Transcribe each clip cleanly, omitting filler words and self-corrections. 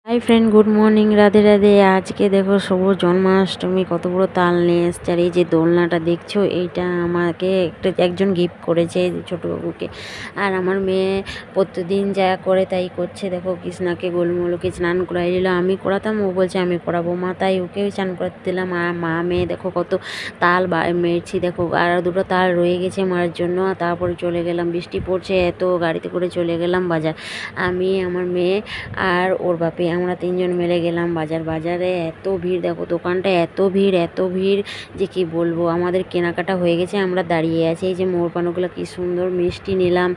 Hi friend, good morning, Radhe Radhe. আজকে দেখো শুভ জন্মাষ্টমী, কত বড় তাল নিয়ে এসছে। আর এই যে দোলনাটা দেখছো, এইটা আমাকে একজন গিফট করেছে ছোটো বাবুকে। আর আমার মেয়ে প্রতিদিন যা করে তাই করছে। দেখো কৃষ্ণাকে গোলমলকে স্নান করাই দিল, আমি করাতাম, ও বলছে আমি করাবো মা, তাই ওকেও স্নান করাতে দিলাম। আর মা মেয়ে দেখো কত তাল মেরেছি। দেখো আর দুটো তাল রয়ে গেছে মারার জন্য। তারপরে চলে গেলাম, বৃষ্টি পড়ছে এত, গাড়িতে করে চলে গেলাম বাজার। আমি, আমার মেয়ে আর ওর বাপি, আমরা তিনজন মিলে গেলাম বাজার। বাজারে এত ভিড়, দেখো দোকানটা এত ভিড় যে কি বলবো। আমাদের কেনাকাটা হয়ে গেছে, আমরা দাঁড়িয়ে আছি। এই যে মোরপানোগুলো কি সুন্দর, মিষ্টি নিলাম,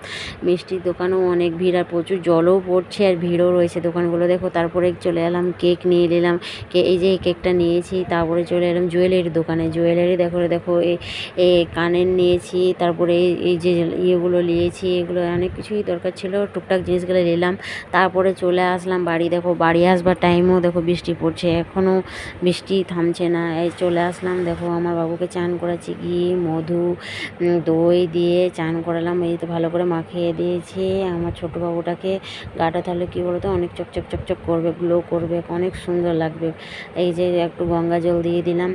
মিষ্টির দোকানেও অনেক ভিড়, আর প্রচুর জলও পড়ছে আর ভিড়ও রয়েছে দোকানগুলো দেখো। তারপরে চলে এলাম, কেক নিয়ে নিলাম, এই যে কেকটা নিয়েছি। তারপরে চলে এলাম জুয়েলারি দোকানে, জুয়েলারি দেখো এই কানের নিয়েছি, তারপরে এই যে ইয়েগুলো নিয়েছি, এগুলো অনেক কিছুই দরকার ছিল, টুকটাক জিনিসগুলো নিলাম। তারপরে চলে আসলাম বাড়ি। দেখো বাড়ি আসবার টাইমেও দেখো বৃষ্টি পড়ছে, এখনও বৃষ্টি থামছে না। এই চলে আসলাম, দেখো আমার বাবুকে চান করাচ্ছি, ঘি মধু দই দিয়ে চান করালাম। এই তো ভালো করে মাখিয়ে দিয়েছি আমার ছোটো বাবুটাকে। গাটা তাহলে কী বলতো, অনেক চকচক করবে, গ্লো করবে, অনেক সুন্দর লাগবে। এই যে একটু গঙ্গা জল দিয়ে দিলাম,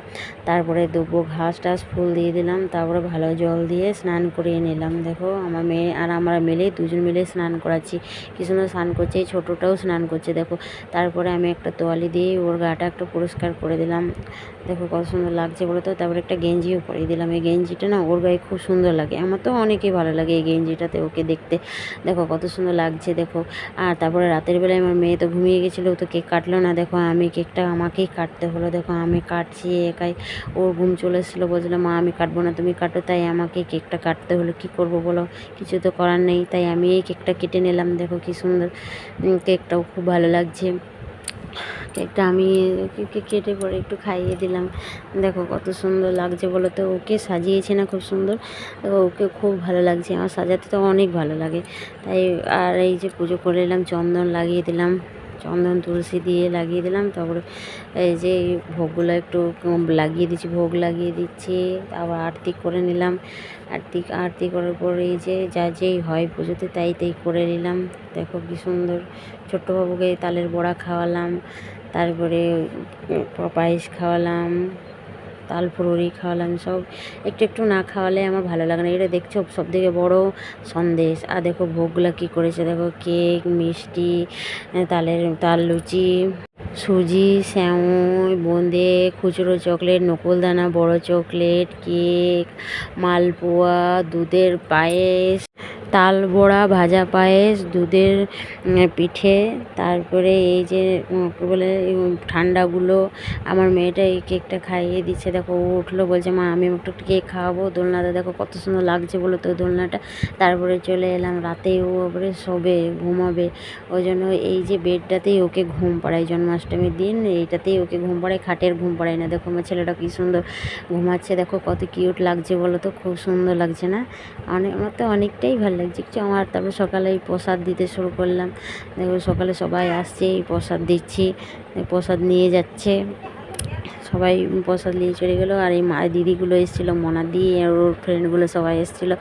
তারপরে দুব্বো ঘাস টাস ফুল দিয়ে দিলাম, তারপরে ভালো জল দিয়ে স্নান করিয়ে নিলাম। দেখো আমার মেয়ে আর আমরা মিলে দুজন মিলে স্নান করাচ্ছি, কি সুন্দর স্নান করছে। এই ছোটোটাও স্নান করছে দেখো। তারপরে আমি একটা তোয়ালি দিয়ে ওর গাটা একটু পরিষ্কার করে দিলাম। দেখো কত সুন্দর লাগছে বলো তো। তারপরে একটা গেঞ্জিও পরিয়ে দিলাম, এই গেঞ্জিটা না ওর গায়ে খুব সুন্দর লাগে, আমার তো অনেকই ভালো লাগে এই গেঞ্জিটাতে ওকে দেখতে। দেখো কত সুন্দর লাগছে দেখো। আর তারপরে রাতের বেলায় আমার মেয়ে তো ঘুমিয়ে গেছিলো, ও তো কেক কাটলো না। দেখো আমি কেকটা আমাকেই কাটতে হলো, দেখো আমি কাটছি একাই। ওর ঘুম চলে এসেছিলো, বলছিলো মা আমি কাটবো না, তুমি কাটো, তাই আমাকে কেকটা কাটতে হলো। কি করব বলো, কিছু তো করার নেই, তাই আমি এই কেকটা কেটে নিলাম। দেখো কি সুন্দর, কেকটাও খুব ভালো লাগছে। কেকটা আমি কেটে পরে একটু খাইয়ে দিলাম। দেখো কত সুন্দর লাগছে বলো তো, ওকে সাজিয়েছে না খুব সুন্দর। ওকে খুব ভালো লাগছে, আমার সাজাতে তো অনেক ভালো লাগে তাই। আর এই যে পুজো করে এলাম, চন্দন লাগিয়ে দিলাম, চন্দন তুলসী দিয়ে লাগিয়ে দিলাম। তারপরে এই যে ভোগগুলো একটু লাগিয়ে দিচ্ছি, ভোগ লাগিয়ে দিচ্ছি। আবার আরতি করে নিলাম, আরতি করার পরে এই যে যা যেই হয় পুজোতে তাই করে নিলাম। দেখো কি সুন্দর, ছোট্ট বাবুকে তালের বড়া খাওয়ালাম, তারপরে পায়েস খাওয়ালাম, তাল ফুলুরি খাওয়ালাম, সব একটু একটু না খাওয়ালে আমার ভালো লাগে না। এটা দেখছো সবথেকে বড় সন্দেশ। আর দেখো ভোগগুলো কী করেছে, দেখো কেক, মিষ্টি, তাল লুচি, সুজি, সেমাই, বোঁদে, খুচরো চকলেট, নকুলদানা, বড় চকলেট, কেক, মালপোয়া, দুধের পায়েস, তাল বড়া, ভাজা পায়েস, দুধের পিঠে, তারপরে এই যে কী বলে ঠান্ডাগুলো। আমার মেয়েটা এই কেকটা খাইয়ে দিচ্ছে। দেখো ও উঠলো, বলছে মা আমি একটু কেক খাওয়াবো। দোলনাতে দেখো কত সুন্দর লাগছে বলো তো দোলনাটা। তারপরে চলে এলাম, রাতে ও আবার শোবে, ঘুমাবে, ওই জন্য এই যে বেডটাতেই ওকে ঘুম পাড়াই। জন্মাষ্টমীর দিন এইটাতেই ওকে ঘুম পাড়াই, খাটের ঘুম পাড়াই না। দেখো আমার ছেলেটা কী সুন্দর ঘুমাচ্ছে, দেখো কত কিউট লাগছে বলো তো, খুব সুন্দর লাগছে না? আমার তো অনেকটাই ভালো লাগছে কিছু আমার। তারপরে সকালে এই প্রসাদ দিতে শুরু করলাম। দেখো সকালে সবাই আসছে, এই প্রসাদ দিচ্ছি, প্রসাদ নিয়ে যাচ্ছে, সবাই প্রসাদ নিয়ে চলে গেলো। আর এই দিদিগুলো এসেছিলো, মনাদি আর ওর ফ্রেন্ডগুলো সবাই এসেছিলো,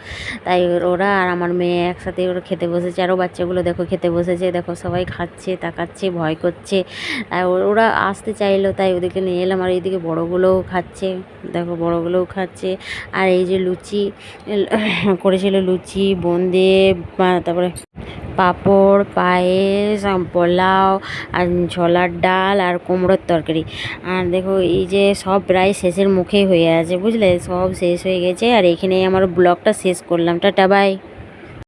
তাই ওরা আর আমার মেয়ে একসাথে ওরা খেতে বসেছে। আরও বাচ্চাগুলো দেখো খেতে বসেছে, দেখো সবাই খাচ্ছে, তাকাচ্ছে, ভয় করছে। আর ওরা আসতে চাইলো তাই ওদেরকে নিয়ে এলাম। আর এইদিকে বড়োগুলোও খাচ্ছে, দেখো বড়োগুলোও খাচ্ছে। আর এই যে লুচি করেছিল, লুচি, বোঁদে, তারপরে পাঁপড়, পায়েস, পোলাও, আর ছোলার ডাল, আর কুমড়োর তরকারি। আর দেখো এই যে সব প্রায় শেষের মুখেই হয়ে আছে, বুঝলে, সব শেষ হয়ে গেছে। আর এখানেই আমার ব্লগটা শেষ করলাম, টাটা বাই।